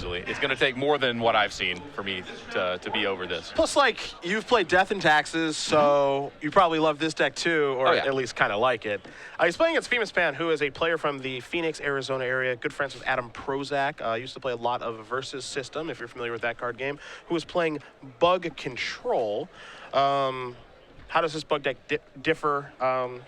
easily. It's going to take more than what I've seen for me to be over this. Plus, like, you've played Death and Taxes, so you probably love this deck too, or at least kind of like it. He's playing against Phimus Pan, who is a player from the Phoenix, Arizona area, good friends with Adam Prozac. Used to play a lot of Versus System, if you're familiar with that card game, who is playing Bug Control. How does this bug deck differ?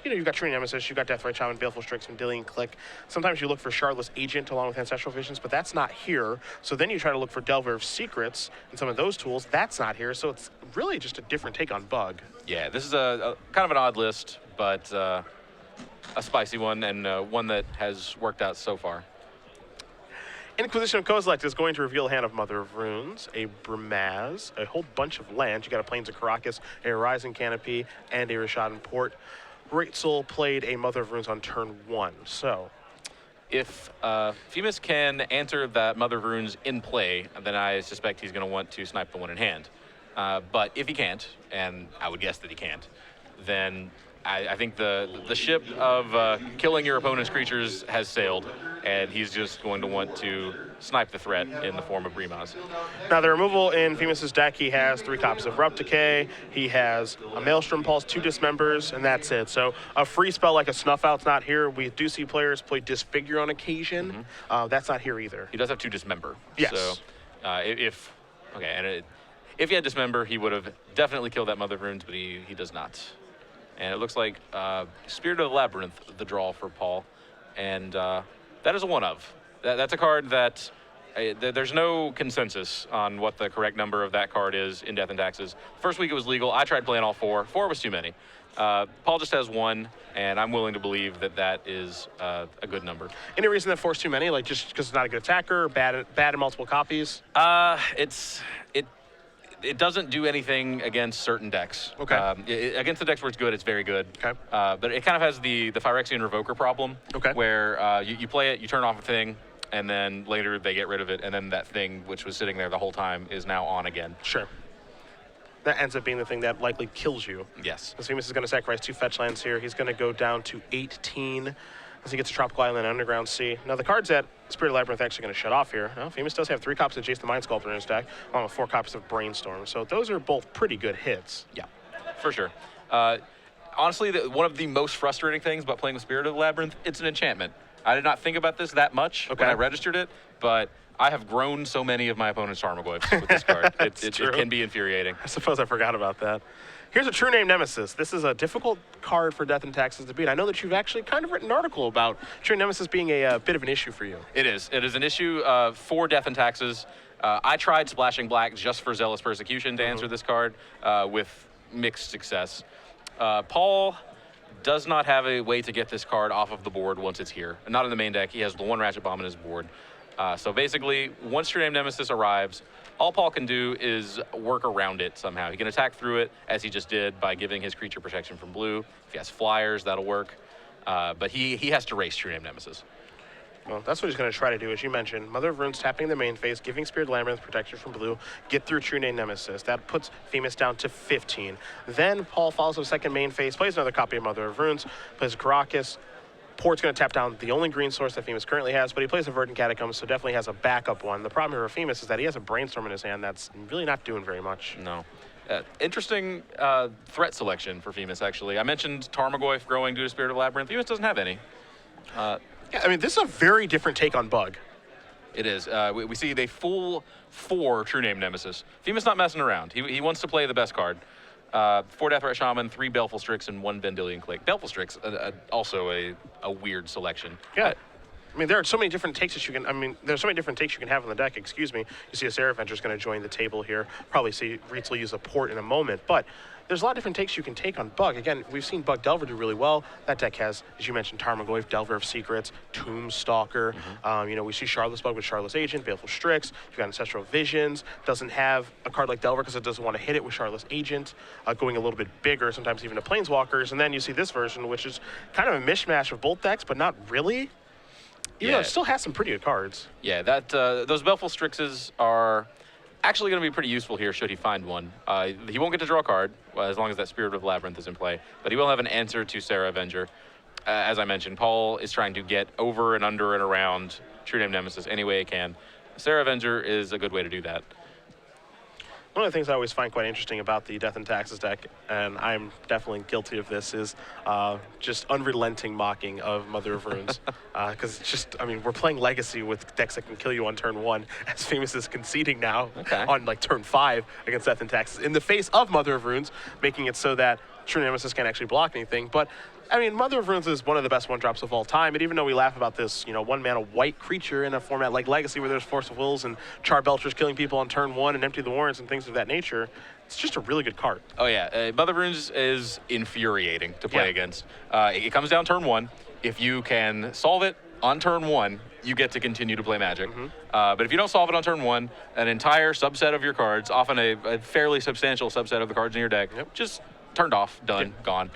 You've got Tree Nemesis, you've got Deathrite Shaman, Baleful Strix, and Dillian Click. Sometimes you look for Shardless Agent along with Ancestral Visions, but that's not here. So then you try to look for Delver of Secrets and some of those tools. That's not here, so it's really just a different take on bug. Yeah, this is a kind of an odd list, but a spicy one, and one that has worked out so far. Inquisition of Kozilek is going to reveal a hand of Mother of Runes, a Bramaz, a whole bunch of lands. You got a Plains of Karakas, a Horizon Canopy, and a Rishadan Port. Rietzl played a Mother of Runes on turn 1. So, if Phimus can answer that Mother of Runes in play, then I suspect he's going to want to snipe the one in hand. But if he can't, and I would guess that he can't, then I think the ship of killing your opponent's creatures has sailed, and he's just going to want to snipe the threat in the form of Bramaz. Now, the removal in Phimus' deck, he has 3 copies of Rupt Decay, he has a Maelstrom Pulse, 2 Dismembers, and that's it. So a free spell like a Snuff Out's not here. We do see players play Disfigure on occasion. That's not here either. He does have 2 Dismember. Yes. So if he had Dismember, he would have definitely killed that Mother of Runes, but he does not. And it looks like Spirit of the Labyrinth, the draw for Paul. And that is a one-of. That's a card that there's no consensus on what the correct number of that card is in Death and Taxes. First week it was legal. I tried playing all 4. 4 was too many. Paul just has 1, and I'm willing to believe that is a good number. Any reason that 4's too many? Like just because it's not a good attacker, bad in multiple copies? It doesn't do anything against certain decks. Okay. Against the decks where it's good, it's very good. Okay. But it kind of has the Phyrexian Revoker problem. Okay. Where you play it, you turn off a thing, and then later they get rid of it, and then that thing, which was sitting there the whole time, is now on again. Sure. That ends up being the thing that likely kills you. Yes. Phimus is going to sacrifice 2 fetch lands here. He's going to go down to 18 as he gets a Tropical Island and Underground Sea. Now, the cards that Spirit of Labyrinth actually going to shut off here. Now, Phimus does have 3 copies of Jace the Mind Sculptor in his deck, along with 4 copies of Brainstorm. So those are both pretty good hits. Yeah, for sure. Honestly, one of the most frustrating things about playing with Spirit of the Labyrinth, it's an enchantment. I did not think about this that much when I registered it, but I have grown so many of my opponent's Tarmogoyfs with this card. It can be infuriating. I suppose I forgot about that. Here's a True Name Nemesis. This is a difficult card for Death and Taxes to beat. I know that you've actually kind of written an article about True Nemesis being a bit of an issue for you. It is. It is an issue for Death and Taxes. I tried splashing black just for Zealous Persecution to answer this card with mixed success. Paul does not have a way to get this card off of the board once it's here. Not in the main deck. He has the 1 Ratchet Bomb on his board. So basically, once True Name Nemesis arrives, all Paul can do is work around it somehow. He can attack through it, as he just did, by giving his creature protection from blue. If he has flyers, that'll work. But he has to race True Name Nemesis. Well, that's what he's going to try to do, as you mentioned. Mother of Runes tapping the main phase, giving Spirit Labyrinth protection from blue, get through True Name Nemesis. That puts Phimus down to 15. Then Paul follows up second main phase, plays another copy of Mother of Runes, plays Karakas. Port's going to tap down the only green source that Phimus currently has, but he plays a Verdant Catacombs, so definitely has a backup one. The problem here for Phimus is that he has a Brainstorm in his hand that's really not doing very much. No. Interesting threat selection for Phimus, actually. I mentioned Tarmogoyf growing due to Spirit of Labyrinth. Phimus doesn't have any. Yeah, I mean, this is a very different take on bug. It is. We see the full 4 True Name Nemesis. Phimus not messing around. He wants to play the best card. 4 Deathrite Shaman, 3 Baleful Strix, and 1 Vendilion Click. Baleful Strix, also a weird selection. Yeah. I mean, there are so many different takes that you can, there's so many different takes you can have on the deck, excuse me. You see a Seraph Venture's going to join the table here. Probably see Rietzl use a Port in a moment, but there's a lot of different takes you can take on Bug. Again, we've seen Bug Delver do really well. That deck has, as you mentioned, Tarmogoyf, Delver of Secrets, Tombstalker. We see Shardless Bug with Shardless Agent, Baleful Strix. You've got Ancestral Visions. Doesn't have a card like Delver because it doesn't want to hit it with Shardless Agent. Going a little bit bigger, sometimes even to Planeswalkers. And then you see this version, which is kind of a mishmash of both decks, but not really. Even though it still has some pretty good cards. Yeah, those Baleful Strixes are actually going to be pretty useful here should he find one. He won't get to draw a card as long as that Spirit of Labyrinth is in play, but he will have an answer to Sarah Avenger. As I mentioned, Paul is trying to get over and under and around True Name Nemesis any way he can. Sarah Avenger is a good way to do that. One of the things I always find quite interesting about the Death and Taxes deck, and I'm definitely guilty of this, is just unrelenting mocking of Mother of Runes. Because it's just, I mean, we're playing Legacy with decks that can kill you on turn 1, as Phimus is conceding now on like turn 5 against Death and Taxes in the face of Mother of Runes, making it so that True Nemesis can't actually block anything. But I mean, Mother of Runes is one of the best one-drops of all time, and even though we laugh about this, you know, one-mana white creature in a format like Legacy where there's Force of Wills and Charbelchers killing people on turn 1 and Empty the Warrens and things of that nature, it's just a really good card. Oh, yeah. Mother of Runes is infuriating to play against. It comes down turn 1. If you can solve it on turn 1, you get to continue to play Magic. But if you don't solve it on turn 1, an entire subset of your cards, often a fairly substantial subset of the cards in your deck, just turned off, done, gone.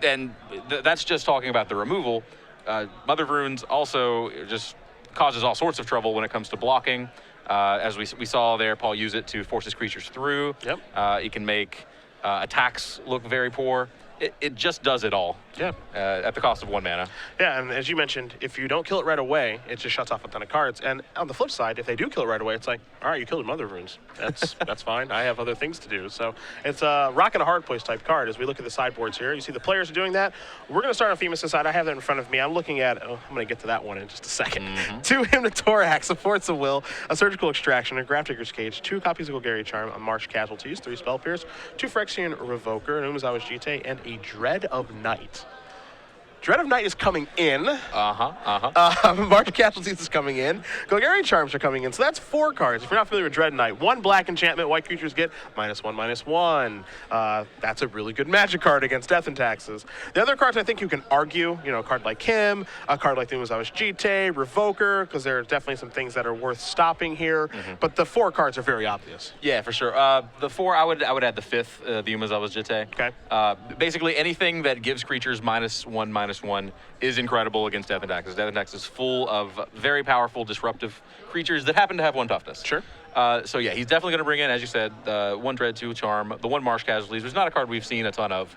And that's just talking about the removal. Mother of Runes also just causes all sorts of trouble when it comes to blocking. As we saw there, Paul used it to force his creatures through. It can make attacks look very poor. It just does it all. At the cost of 1 mana. Yeah, and as you mentioned, if you don't kill it right away, it just shuts off a ton of cards. And on the flip side, if they do kill it right away, it's like, all right, you killed a Mother of Runes. That's fine. I have other things to do. So it's a rock and a hard place type card. As we look at the sideboards here, you see the players are doing that. We're going to start on Phimus' side. I have that in front of me. I'm looking at, I'm going to get to that one in just a second. 2 Hymnothorax, a Force of Will, a Surgical Extraction, a Grafdigger's Cage, 2 copies of Golgari Charm, a Marsh Casualties, 3 Spell Pierce, 2 Phyrexian Revoker, an Umezawa's Jitte, and a Dread of Night. Dread of Night is coming in. March Casualties is coming in. Golgari Charms are coming in. So that's 4 cards. If you're not familiar with Dread of Night, 1 black enchantment, white creatures get -1/-1. That's a really good Magic card against Death and Taxes. The other cards I think you can argue, you know, a card like him, a card like the Umezawa's Jitte, Revoker, because there are definitely some things that are worth stopping here. But the 4 cards are very obvious. Yeah, for sure. The 4, I would add the 5th, the Umezawa's Jitte. Okay. Basically, anything that gives creatures -1/-1 is incredible against Death and Taxes. Death and Taxes is full of very powerful, disruptive creatures that happen to have 1 toughness. Sure. So yeah, he's definitely going to bring in, as you said, 1 Dread, 2 Charm, the 1 Marsh Casualties, which is not a card we've seen a ton of.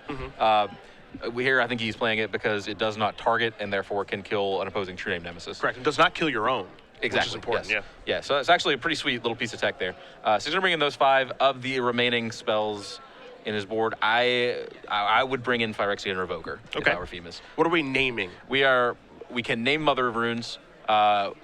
Here, I think he's playing it because it does not target and therefore can kill an opposing True Name Nemesis. Correct. It does not kill your own. Exactly. Which is important, Yeah, so it's actually a pretty sweet little piece of tech there. So he's going to bring in those 5 of the remaining spells in his board. I would bring in Phyrexian Revoker if I were Phimus. What are we naming? We can name Mother of Runes.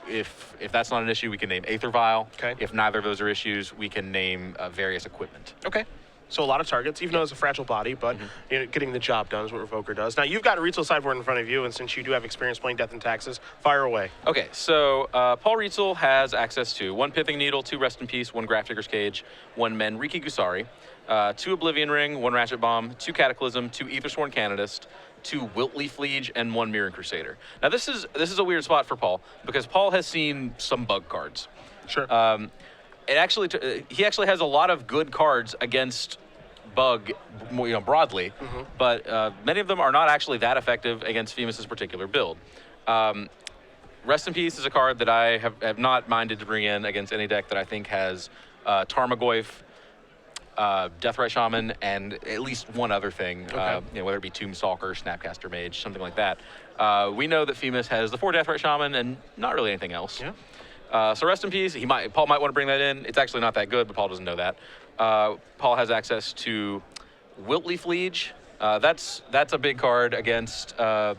If that's not an issue, we can name Aether Vial. Okay. If neither of those are issues, we can name various equipment. Okay. So a lot of targets, even though it's a fragile body, but you know, getting the job done is what Revoker does. Now, you've got a Rietzl sideboard in front of you, and since you do have experience playing Death and Taxes, fire away. Okay, so Paul Rietzl has access to 1 Pithing Needle, 2 Rest in Peace, 1 Grafdigger's Cage, 1 Menriki Gusari, 2 Oblivion Ring, 1 Ratchet Bomb, 2 Cataclysm, 2 Aethersworn Canonist, 2 Wiltleaf Liege, and 1 Mirror Crusader. Now, this is a weird spot for Paul, because Paul has seen some bug cards. Sure. He actually has a lot of good cards against bug, you know, broadly, but many of them are not actually that effective against Phimus' particular build. Rest in Peace is a card that I have not minded to bring in against any deck that I think has Tarmogoyf, Deathrite Shaman, and at least one other thing, you know, whether it be Tombstalker, Snapcaster Mage, something like that. We know that Phimus has the 4 Deathrite Shaman and not really anything else. So Rest in Peace, Paul might want to bring that in. It's actually not that good, but Paul doesn't know that. Paul has access to Wiltleaf Liege. That's a big card against you know,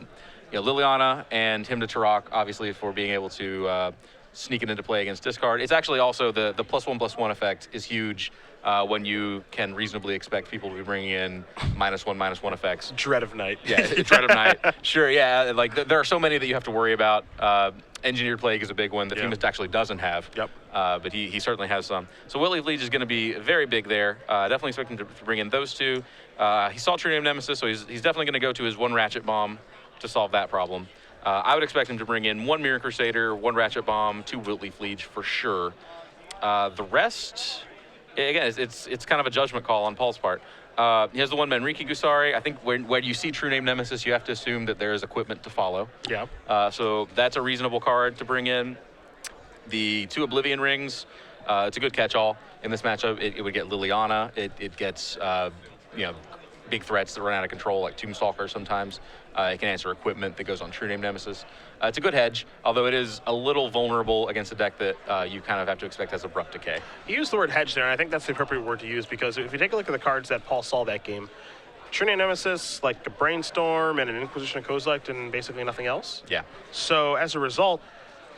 Liliana and Hymn to Turok, obviously, for being able to sneak it into play against discard. It's actually also the +1/+1 effect is huge when you can reasonably expect people to be bringing in -1/-1 effects. Dread of Night. Yeah, Dread of Night. Sure, yeah. Like there are so many that you have to worry about. Engineered Plague is a big one that Phimus actually doesn't have. But he certainly has some. So Wiltleaf Liege is going to be very big there. Definitely expect him to bring in those 2. He saw True Name Nemesis, so he's definitely going to go to his 1 Ratchet Bomb to solve that problem. I would expect him to bring in 1 Mirror Crusader, 1 Ratchet Bomb, 2 Wiltleaf Liege for sure. The rest, again, it's kind of a judgment call on Paul's part. He has the 1 Menriki Gusari. I think when you see True Name Nemesis, you have to assume that there is equipment to follow. So that's a reasonable card to bring in. The 2 Oblivion Rings, it's a good catch-all in this matchup. It would get Liliana. It gets you know, big threats that run out of control, like Tombstalker sometimes. It can answer equipment that goes on True Name Nemesis. It's a good hedge, although it is a little vulnerable against a deck that you kind of have to expect has abrupt decay. You used the word hedge there, and I think that's the appropriate word to use, because if you take a look at the cards that Paul saw that game, True Name Nemesis, like a Brainstorm and an Inquisition of Kozilek, and basically nothing else. Yeah. So as a result,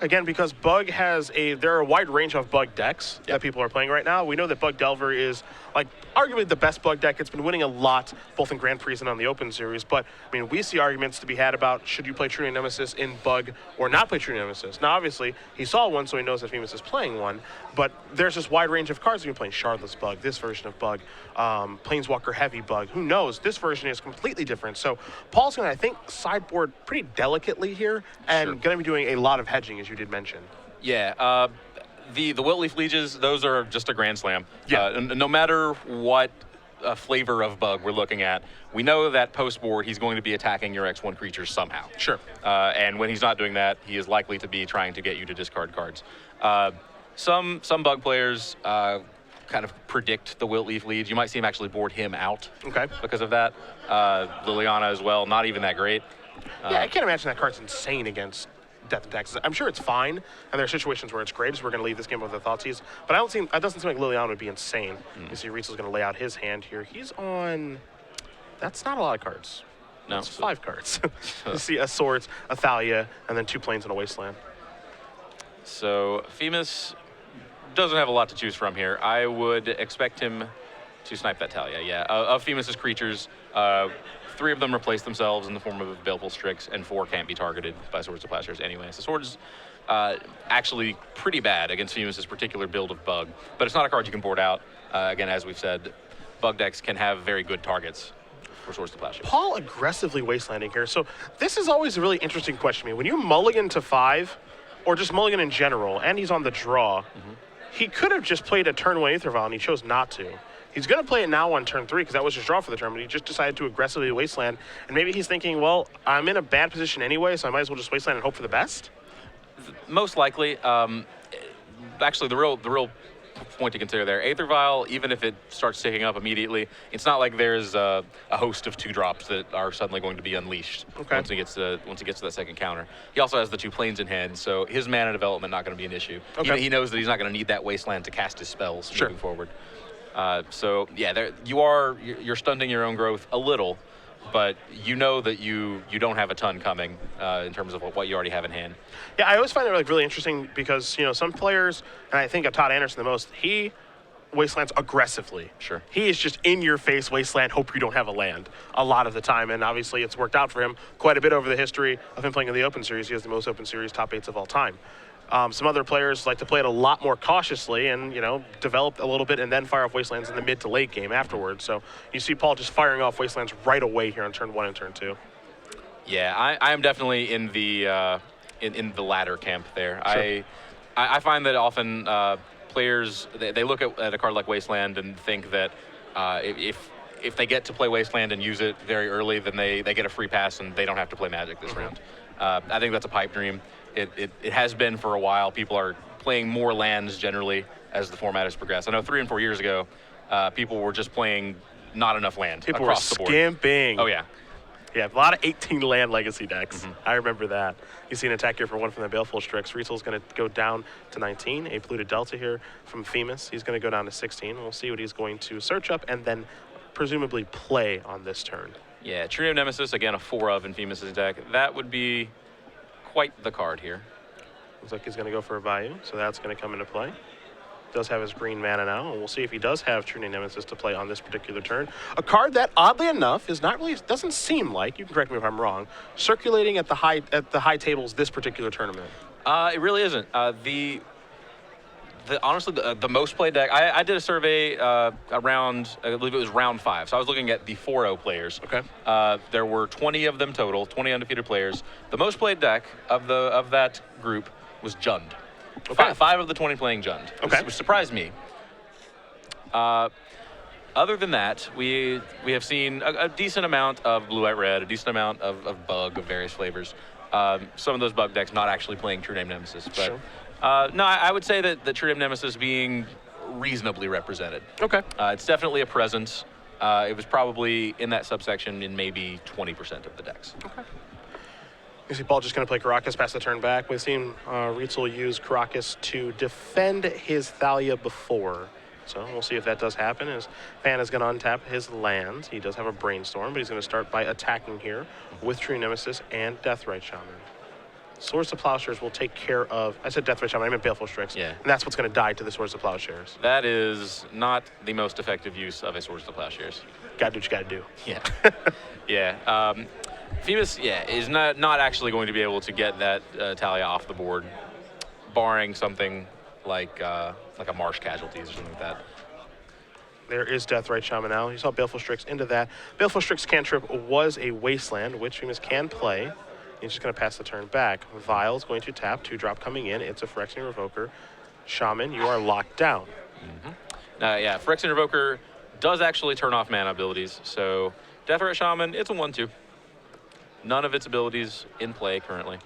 again, because Bug there are a wide range of Bug decks that people are playing right now. We know that Bug Delver is like arguably the best Bug deck. It's been winning a lot, both in Grand Prix and on the Open Series. But I mean, we see arguments to be had about should you play True Name Nemesis in Bug or not play True Name Nemesis. Now, obviously, he saw one, so he knows that Phimus is playing one. But there's this wide range of cards. You're playing Shardless Bug, this version of Bug, Planeswalker Heavy Bug. Who knows? This version is completely different. So Paul's going to, I think, sideboard pretty delicately here and going to be doing a lot of hedging, as you did mention. Yeah. The Wiltleaf Lieges, those are just a grand slam. Yeah. No matter what flavor of Bug we're looking at, we know that post-board he's going to be attacking your X1 creatures somehow. Sure. And when he's not doing that, he is likely to be trying to get you to discard cards. Some Bug players kind of predict the Wiltleaf Liege. You might see him actually board him out because of that. Liliana as well, not even that great. Yeah, I can't imagine that card's insane against Death and Taxes. I'm sure it's fine, and there are situations where it's great, so we're going to leave this game with the Thoughtseize. But it doesn't seem like Liliana would be insane. You see Rietzl's going to lay out his hand here. He's on... That's not a lot of cards. No. It's 5 cards. You see a Swords, a Thalia, and then 2 Plains and a Wasteland. So Phimus doesn't have a lot to choose from here. I would expect him to snipe that Thalia, yeah. Of Phimus's creatures, 3 of them replace themselves in the form of Baleful Strix, and 4 can't be targeted by Swords to Plowshares anyway. So Swords actually pretty bad against Phimus's particular build of Bug, but it's not a card you can board out. Again, as we've said, Bug decks can have very good targets for Swords to Plowshares. Paul aggressively wastelanding here. So this is always a really interesting question to me. When you mulligan to 5, or just mulligan in general, and he's on the draw, he could have just played a turn 1 Aether Vial, and he chose not to. He's going to play it now on turn 3 because that was his draw for the turn, but he just decided to aggressively wasteland. And maybe he's thinking, well, I'm in a bad position anyway, so I might as well just wasteland and hope for the best? Most likely. Actually, the real point to consider there, Aether Vial, even if it starts ticking up immediately, it's not like there's a host of 2-drops that are suddenly going to be unleashed once he gets to that second counter. He also has the 2 Plains in hand, so his mana development not going to be an issue. He knows that he's not going to need that wasteland to cast his spells moving forward. So yeah, you're stunting your own growth a little, but you know that you don't have a ton coming in terms of what you already have in hand. Yeah, I always find it really interesting because some players, and I think of Todd Anderson the most, he wastelands aggressively. Sure. He is just in your face wasteland, hope you don't have a land a lot of the time, and obviously it's worked out for him quite a bit over the history of him playing in the Open Series. He has the most Open Series top 8s of all time. Some other players like to play it a lot more cautiously and, develop a little bit and then fire off Wastelands in the mid to late game afterwards. So you see Paul just firing off Wastelands right away here on turn 1 and turn 2. Yeah, I am definitely in the latter camp there. Sure. I find that often players, they look at a card like Wasteland and think that if they get to play Wasteland and use it very early, then they get a free pass and they don't have to play Magic this round. I think that's a pipe dream. It has been for a while. People are playing more lands generally as the format has progressed. I know 3 and 4 years ago, people were just playing not enough land across the board. People were skimping. Oh, yeah. Yeah, a lot of 18 land legacy decks. I remember that. You see an attack here for 1 from the Baleful Strix. Rietzl's going to go down to 19. A polluted Delta here from Phimus. He's going to go down to 16. We'll see what he's going to search up and then presumably play on this turn. Yeah, True Name Nemesis, again, a 4 of in Phimus' deck. That would be quite the card here. Looks like he's going to go for a Bayou, so that's going to come into play. Does have his green mana now, and we'll see if he does have True Name Nemesis to play on this particular turn. A card that, oddly enough, is not really, doesn't seem like, you can correct me if I'm wrong, circulating at the high tables this particular tournament. It really isn't. Honestly, the most played deck, I did a survey around, I believe it was round 5. So I was looking at the 4-0 players. Okay. There were 20 of them total, 20 undefeated players. The most played deck of that group was Jund. Okay. 5 of the 20 playing Jund, which surprised me. Other than that, we have seen a decent amount of Blue, White, Red, a decent amount of Bug of various flavors. Some of those Bug decks not actually playing True Name Nemesis. But sure. No, I would say that the True Name Nemesis being reasonably represented. Okay. It's definitely a presence. it was probably in that subsection in maybe 20% of the decks. Okay. You see Paul just going to play Karakas past the turn back. We've seen Rietzl use Karakas to defend his Thalia before. So we'll see if that does happen. As Fan is going to untap his lands. He does have a Brainstorm, but he's going to start by attacking here with True Nemesis and Deathrite Shaman. Swords to Plowshares will take care of... I said Deathrite Shaman, I meant Baleful Strix. Yeah. And that's what's going to die to the Swords to Plowshares. That is not the most effective use of a Swords to Plowshares. Gotta do what you gotta do. Yeah. Yeah. Phimus, is not actually going to be able to get that Talia off the board, barring something like a Marsh Casualties or something like that. There is Deathrite Shaman now. You saw Baleful Strix into that. Baleful Strix cantrip was a Wasteland, which Phimus can play. He's just going to pass the turn back. Vile's going to tap, 2-drop coming in. It's a Phyrexian Revoker. Shaman, you are locked down. Yeah, Phyrexian Revoker does actually turn off mana abilities, so Deathrite Shaman, it's a 1-2. None of its abilities in play currently.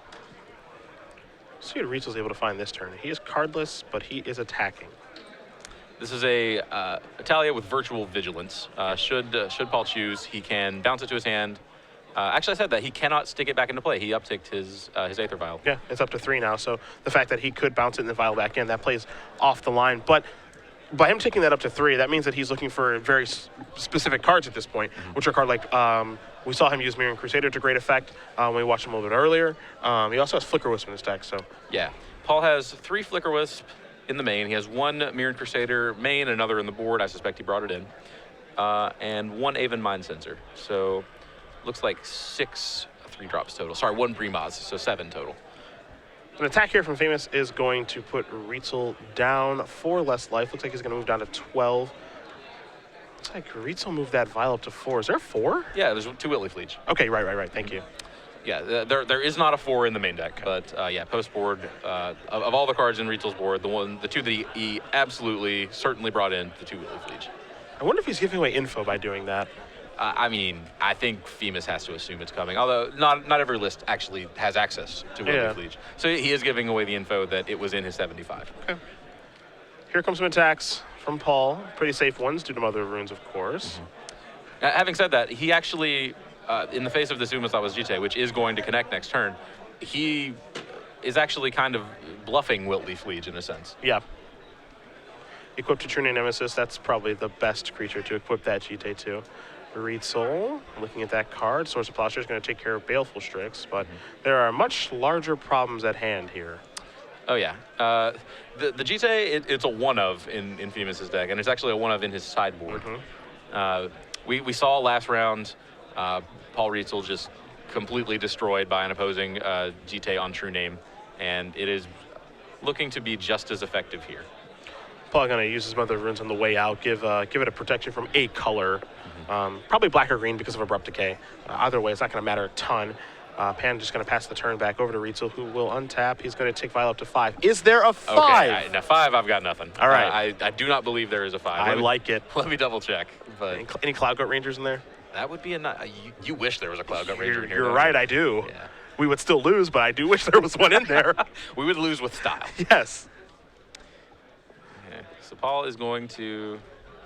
See what Rietzl's able to find this turn. He is cardless, but he is attacking. This is a Talia with Virtual Vigilance. Should Paul choose, he can bounce it to his hand. Actually, I said that he cannot stick it back into play. He upticked his Aether Vial. Yeah, it's up to 3 now, so the fact that he could bounce it and the Vial back in, that plays off the line. But by him taking that up to 3, that means that he's looking for very specific cards at this point, which are card like, we saw him use Mirren Crusader to great effect when we watched him a little bit earlier. He also has Flicker Wisp in his deck, so. Yeah, Paul has 3 Flicker Wisp in the main. He has 1 Mirren Crusader main, another in the board. I suspect he brought it in. And 1 Aven Mind Sensor. So looks like 6 3-drops total. Sorry, 1 Primoz, so 7 total. An attack here from Phimus is going to put Rietzl down 4 less life. Looks like he's going to move down to 12. Looks like Rietzl moved that Vial up to 4. Is there a 4? Yeah, there's 2 Whitley Fleech. Okay, right. Thank you. Yeah, there is not a 4 in the main deck, but yeah, post board of all the cards in Rietzl's board, the 2 that he absolutely certainly brought in, the 2 Whitley Fleech. I wonder if he's giving away info by doing that. I mean, I think Phimus has to assume it's coming, although not every list actually has access to Whitley Fleech. So he is giving away the info that it was in his 75. Okay. Here comes some attacks from Paul. Pretty safe ones due to Mother of Runes, of course. Having said that, he actually, in the face of this Umasawa's Jite, which is going to connect next turn, he is actually kind of bluffing Whitley Fleech in a sense. Yeah. Equipped to True Nemesis, that's probably the best creature to equip that Jite to. Rietzl, looking at that card, Swords of Plowshare is going to take care of Baleful Strix, but there are much larger problems at hand here. Oh yeah, the Jite, it's a 1-of in Phimus's deck, and it's actually a 1-of in his sideboard. We saw last round Paul Rietzl just completely destroyed by an opposing Jite on True Name, and it is looking to be just as effective here. Paul going to use his Mother of Runes on the way out, give it a protection from a color. Probably black or green because of Abrupt Decay. Either way, it's not going to matter a ton. Pan just going to pass the turn back over to Rietzl, who will untap. He's going to take Vial up to 5. Is there a 5? Okay, now 5, I've got nothing. All right. I do not believe there is a 5. I like it. Let me double check. But Any Cloud Goat Rangers in there? That would be you wish there was a Cloud Goat Ranger in here. You're right, I do. Yeah. We would still lose, but I do wish there was one in there. We would lose with style. Yes. Okay. So Paul is going to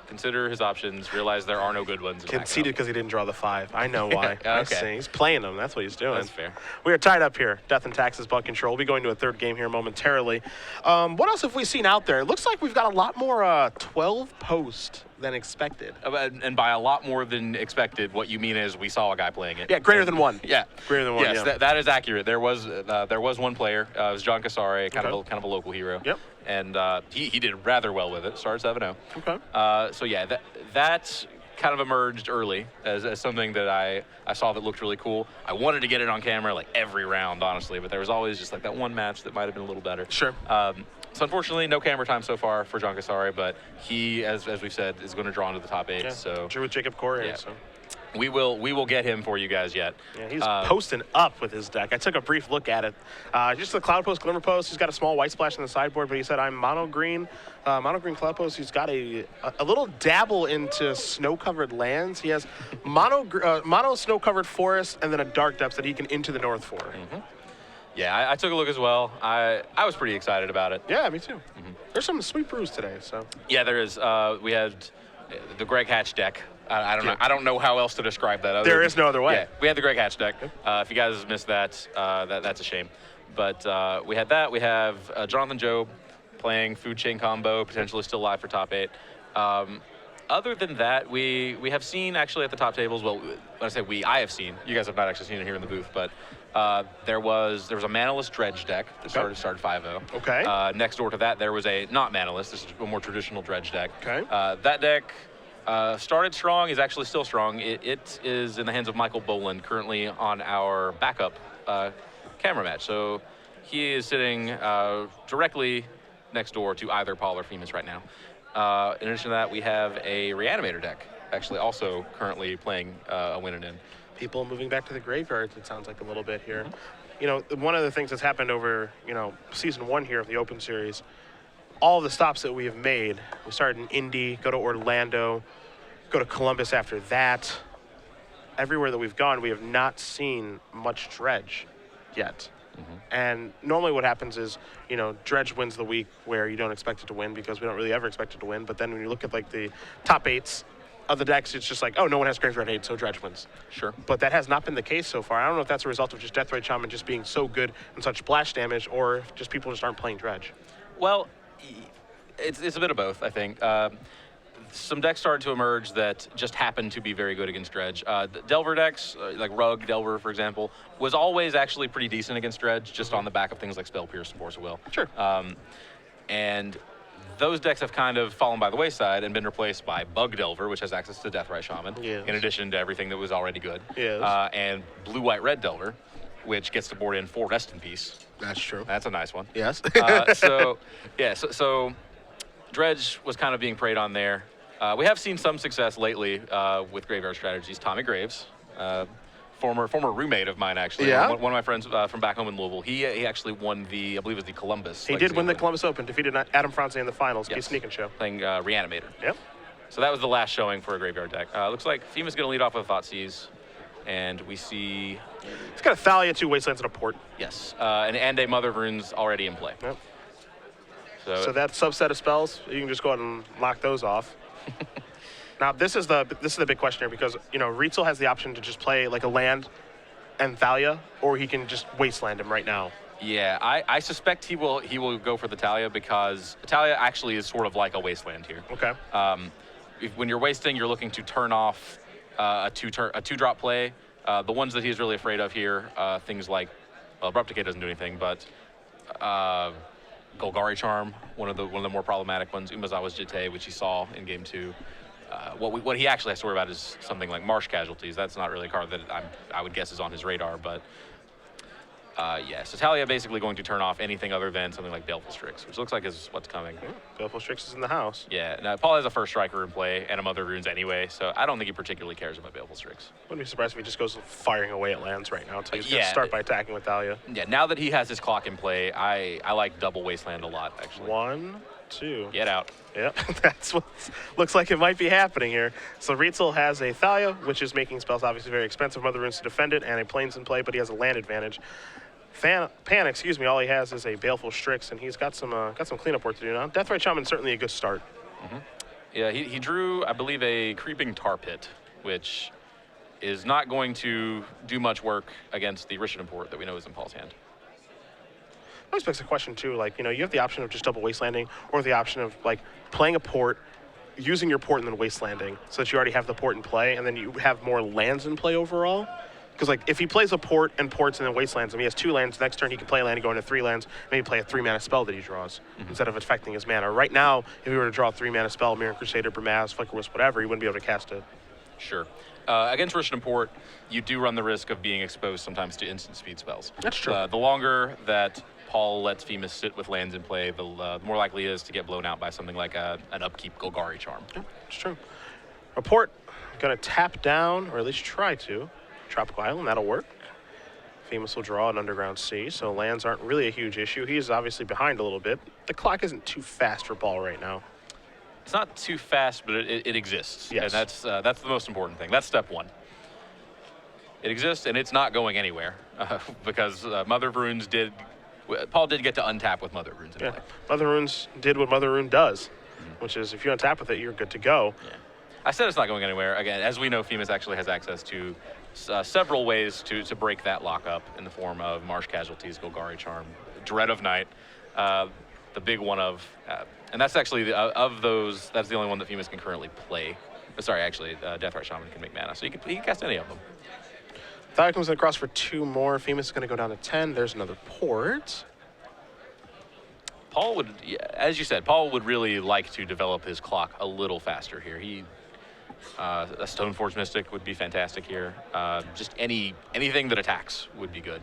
consider his options, realize there are no good ones. Conceded because he didn't draw the 5. I know why. Okay. I see. He's playing them. That's what he's doing. That's fair. We are tied up here. Death and Taxes, Bug Control. We'll be going to a 3rd game here momentarily. What else have we seen out there? It looks like we've got a lot more 12 post than expected. And by a lot more than expected, what you mean is we saw a guy playing it. Yeah, greater than 1. Yeah, greater than 1. Yes, yeah. that is accurate. There was one player. It was John Casare, kind of a local hero. Yep. And he did rather well with it. Started 7-0. Okay. So yeah, that kind of emerged early as something that I saw that looked really cool. I wanted to get it on camera like every round, honestly, but there was always just like that one match that might have been a little better. Sure. So unfortunately, no camera time so far for John Casare, but he, as we've said, is going to draw into the top 8. Yeah. So Drew with Jacob Corey. Yeah. So. We will get him for you guys yet. Yeah, he's posting up with his deck. I took a brief look at it. Just the Cloud Post, Glimmer Post. He's got a small white splash on the sideboard, but he said, I'm mono green Cloud Post. He's got a little dabble into snow-covered lands. He has mono snow-covered forest and then a Dark Depths that he can into the north for. Yeah, I took a look as well. I was pretty excited about it. Yeah, me too. There's some sweet brews today. So yeah, there is. We had the Greg Hatch deck I don't know. I don't know how else to describe that. There is no other way. Yeah, we had the Greg Hatch deck. If you guys missed that, that's a shame. But we had that. We have Jonathan Job playing Food Chain Combo, potentially still live for top 8. Other than that, we have seen actually at the top tables. Well, when I say we, I have seen. You guys have not actually seen it here in the booth, but there was a manaless dredge deck that started 5-0. Okay. Next door to that, there was a not manaless. This is a more traditional dredge deck. Okay. That deck started strong. Is actually still strong. It is in the hands of Michael Boland, currently on our backup camera match. So he is sitting directly next door to either Paul or Phimus right now. In addition to that, we have a Reanimator deck, actually also currently playing a win and in. People moving back to the graveyards, it sounds like a little bit here. You know, one of the things that's happened over, season 1 here of the Open Series, all the stops that we have made, we started in Indy, go to Orlando, go to Columbus after that. Everywhere that we've gone, we have not seen much dredge yet. And normally what happens is, dredge wins the week where you don't expect it to win because we don't really ever expect it to win. But then when you look at like the top 8s of the decks, it's just like, oh, no one has graveyard 8, so dredge wins. Sure. But that has not been the case so far. I don't know if that's a result of just Deathrite Shaman just being so good and such splash damage, or if just people just aren't playing dredge. Well, it's a bit of both, I think. Some decks started to emerge that just happened to be very good against dredge. The Delver decks, like Rug Delver, for example, was always actually pretty decent against dredge, just on the back of things like Spell Pierce and Force of Will. Sure. And those decks have kind of fallen by the wayside and been replaced by Bug Delver, which has access to Deathrite Shaman, Yes. in addition to everything that was already good. Yes. And Blue-White-Red Delver, which gets to board in 4 Rest in Peace. That's true. That's a nice one. Yes. So dredge was kind of being preyed on there. We have seen some success lately with graveyard strategies. Tommy Graves, former roommate of mine, actually. Yeah. One of my friends from back home in Louisville. He actually won I believe it was the Columbus. He did win the Columbus Open, defeated Adam Franze in the finals. Yes. Sneak and show. Playing Reanimator. Yep. So that was the last showing for a graveyard deck. Looks like Phimus going to lead off with Thoughtseize. And we see... It's got a Thalia, 2 Wastelands, and a Port. Yes. And a Mother of Runes already in play. Yep. So that subset of spells, you can just go ahead and lock those off. Now, this is the big question here because, Rietzl has the option to just play like a land and Thalia, or he can just Wasteland him right now. Yeah, I suspect he will go for the Talia because Talia actually is sort of like a Wasteland here. Okay. When you're wasting, you're looking to turn off a 2-drop play. The ones that he's really afraid of here, things like, Abrupt Decay doesn't do anything, but Golgari Charm, one of the more problematic ones. Umezawa's Jitte, which he saw in Game 2. What he actually has to worry about is something like Marsh Casualties. That's not really a card that I would guess is on his radar, but so Talia basically going to turn off anything other than something like Baleful Strix, which looks like is what's coming. Baleful Strix is in the house. Yeah, now Paul has a first striker in play and a Mother of Runes anyway, so I don't think he particularly cares about Baleful Strix. Wouldn't be surprised if he just goes firing away at lands right now until he's going to start by attacking with Thalia. Yeah, now that he has his clock in play, I like double Wasteland a lot, actually. 1, 2. Get out. Yep, that's what looks like it might be happening here. So Rietzl has a Thalia, which is making spells obviously very expensive, Mother Runes to defend it, and a Plains in play, but he has a land advantage. Pan, all he has is a Baleful Strix, and he's got some cleanup work to do now. Deathrite Shaman certainly a good start. Yeah, he drew, I believe, a Creeping Tar Pit, which is not going to do much work against the Rishadan Port that we know is in Paul's hand. That always begs the question, too, like, you have the option of just double Wastelanding or the option of, like, playing a Port, using your Port and then Wastelanding so that you already have the Port in play, and then you have more lands in play overall. Because, like, if he plays a Port and Ports and then Wastelands, and he has 2 lands, next turn he can play a land and go into 3 lands, maybe play a 3-mana spell that he draws instead of affecting his mana. Right now, if he were to draw a 3-mana spell, Mirror Crusader, Bramaz, Flicker Wisp, whatever, he wouldn't be able to cast it. Sure. Against Rishadan Port, you do run the risk of being exposed sometimes to instant speed spells. That's true. The longer that Paul lets Phimus sit with lands in play, the more likely he is to get blown out by something like an upkeep Golgari Charm. Yeah, it's true. A Port, going to tap down, or at least try to, Tropical Island, that'll work. Phimus will draw an Underground Sea, so lands aren't really a huge issue. He's obviously behind a little bit. The clock isn't too fast for Paul right now. It's not too fast, but it exists. Yes. And that's the most important thing. That's step 1. It exists, and it's not going anywhere because Mother of Runes Paul did get to untap with Mother of Runes in play. Mother of Runes did what Mother Rune does, which is if you untap with it, you're good to go. Yeah. I said it's not going anywhere. Again, as we know, Phimus actually has access to several ways to break that lockup in the form of Marsh Casualties, Golgari Charm, Dread of Night, the big one of, and that's actually, of those, that's the only one that Phimus can currently play. Sorry, actually, Deathrite Shaman can make mana, so he can cast any of them. Thigh comes across for 2 more. Phimus is going to go down to 10. There's another port. Paul would, as you said, Paul would really like to develop his clock a little faster here. A Stoneforge Mystic would be fantastic here. Just anything that attacks would be good.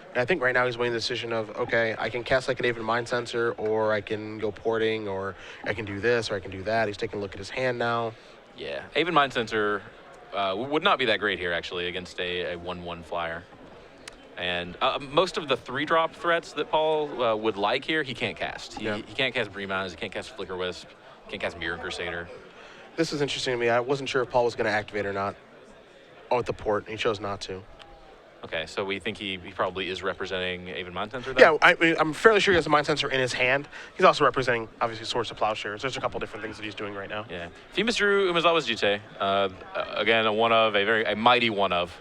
And I think right now he's weighing the decision of, okay, I can cast like an Aven Mind Sensor, or I can go porting, or I can do this, or I can do that. He's taking a look at his hand now. Yeah, Aven Mind Sensor would not be that great here, actually, against a 1/1 flyer. And most of the 3-drop threats that Paul would like here, he can't cast. He can't cast Bremons, he can't cast Flicker Wisp, he can't cast Mirror Crusader. This is interesting to me. I wasn't sure if Paul was going to activate or not. Oh, at the port, and he chose not to. Okay, so we think he probably is representing Aven Mind Sensor then? Yeah, I'm fairly sure he has a Mind Sensor in his hand. He's also representing, obviously, Swords to Plowshares. There's a couple different things that he's doing right now. Yeah. Phimus drew Umezawa's Jite. Again, a mighty one of.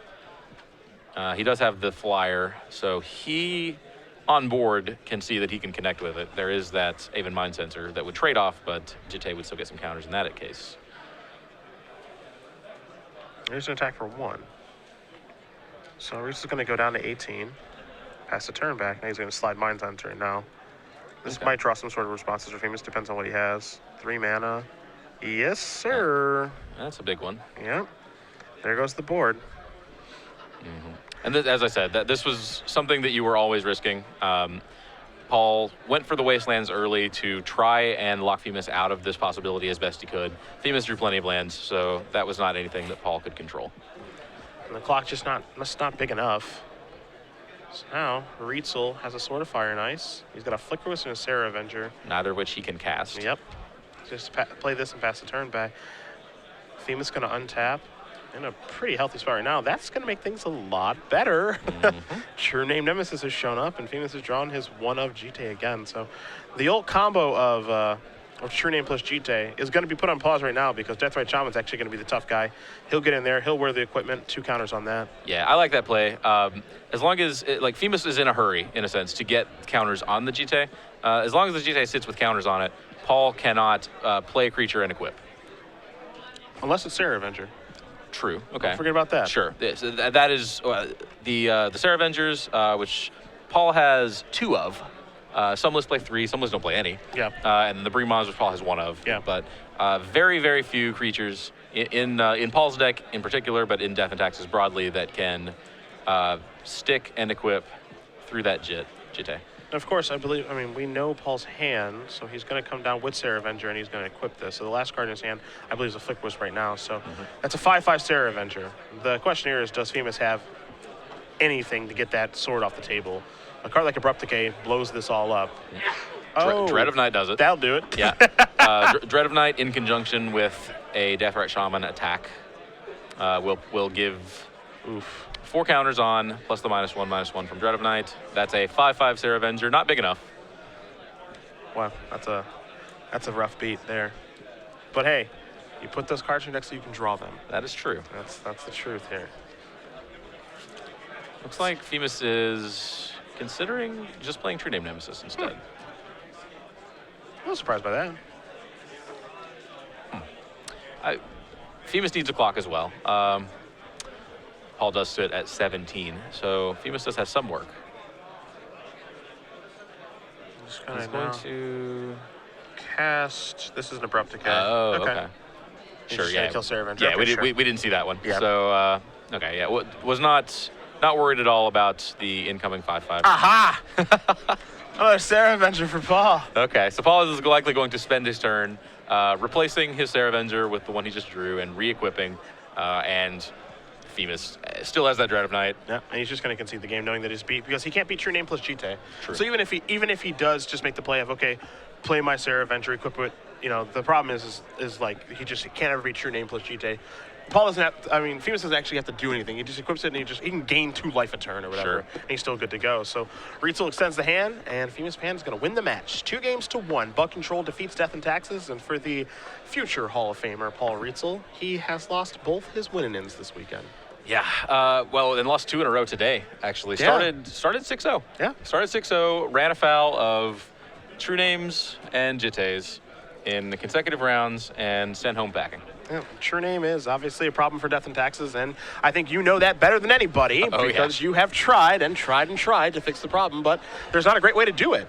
He does have the flyer, so he, on board, can see that he can connect with it. There is that Aven Mind Sensor that would trade off, but Jite would still get some counters in that case. There's an attack for 1. So Rietzl is going to go down to 18, pass the turn back. Now he's going to slide Mind Sensor in now. This might draw some sort of responses for Phimus, depends on what he has. 3 mana. Yes, sir. That's a big one. Yep. There goes the board. And as I said, this was something that you were always risking. Paul went for the Wastelands early to try and lock Phimus out of this possibility as best he could. Phimus drew plenty of lands, so that was not anything that Paul could control. And the clock just not big enough. So now Rietzl has a Sword of Fire and Ice. He's got a Flicker Wisp and a Sarah Avenger. Neither of which he can cast. Yep. Just play this and pass the turn back. Phimus going to untap. In a pretty healthy spot right now. That's going to make things a lot better. True Name Nemesis has shown up, and Phimus has drawn his 1 of Jite again. So the old combo of True Name plus Jite is going to be put on pause right now because Deathrite Shaman's actually going to be the tough guy. He'll get in there. He'll wear the equipment. 2 counters on that. Yeah, I like that play. As long as, Phimus is in a hurry, in a sense, to get counters on the Jite. As long as the Jite sits with counters on it, Paul cannot play a creature and equip. Unless it's Sarah Avenger. True. Okay. Don't forget about that. Sure. So that is the Sarah Avengers, which Paul has 2 of. Some lists play 3, some lists don't play any. Yeah. And the Bremons, which Paul has 1 of. Yeah. But very, very few creatures in Paul's deck in particular, but in Death and Taxes broadly, that can stick and equip through that Jite. Of course, we know Paul's hand, so he's going to come down with Sarah Avenger, and he's going to equip this. So the last card in his hand, I believe, is a Flick Wisp right now. So that's a 5/5 Sarah Avenger. The question here is, does Phimus have anything to get that sword off the table? A card like Abrupt Decay blows this all up. Dread of Night does it. That'll do it. Yeah. Dread of Night in conjunction with a Deathrite Shaman attack will give 4 counters on, plus the -1/-1 from Dread of Night. That's a 5/5 Sarah Avenger. Not big enough. Wow, that's a rough beat there. But hey, you put those cards in your deck so you can draw them. That is true. That's the truth here. Looks like Phimus is considering just playing True Name Nemesis instead. A little surprised by that. Phimus needs a clock as well. Paul does sit at 17, so Phimus does have some work. He's going to cast. This is an Abrupt Decay. Oh, okay. Sure, yeah. Kill Sarah Avenger. Yeah, okay, we didn't see that one. Yeah. So, okay, yeah. Was not worried at all about the incoming 5/5. Aha! Another Sarah Avenger for Paul. Okay, so Paul is likely going to spend his turn replacing his Sarah Avenger with the one he just drew and re-equipping, and Phimus still has that Dread of Night. Yeah, and he's just going to concede the game knowing that he's beat because he can't beat True Name plus Jite. True. So even if he does just make the play of, okay, play my Sarah Avenger, equip it, the problem is like he can't ever beat True Name plus Jite. Paul doesn't have. Phimus doesn't actually have to do anything. He just equips it and he can gain 2 life a turn or whatever, Sure. and he's still good to go. So Rietzl extends the hand, and Phimus Pan is going to win the match, 2-1. Bug Control defeats Death and Taxes, and for the future Hall of Famer Paul Rietzl, he has lost both his win-ins this weekend. Yeah, well, and lost 2 in a row today, actually. Yeah. Started 6-0. Yeah. Started 6-0, ran afoul of True Names and Jittes in the consecutive rounds, and sent home packing. Yeah, True Name is obviously a problem for Death and Taxes, and I think you know that better than anybody because you have tried and tried and tried to fix the problem, but there's not a great way to do it.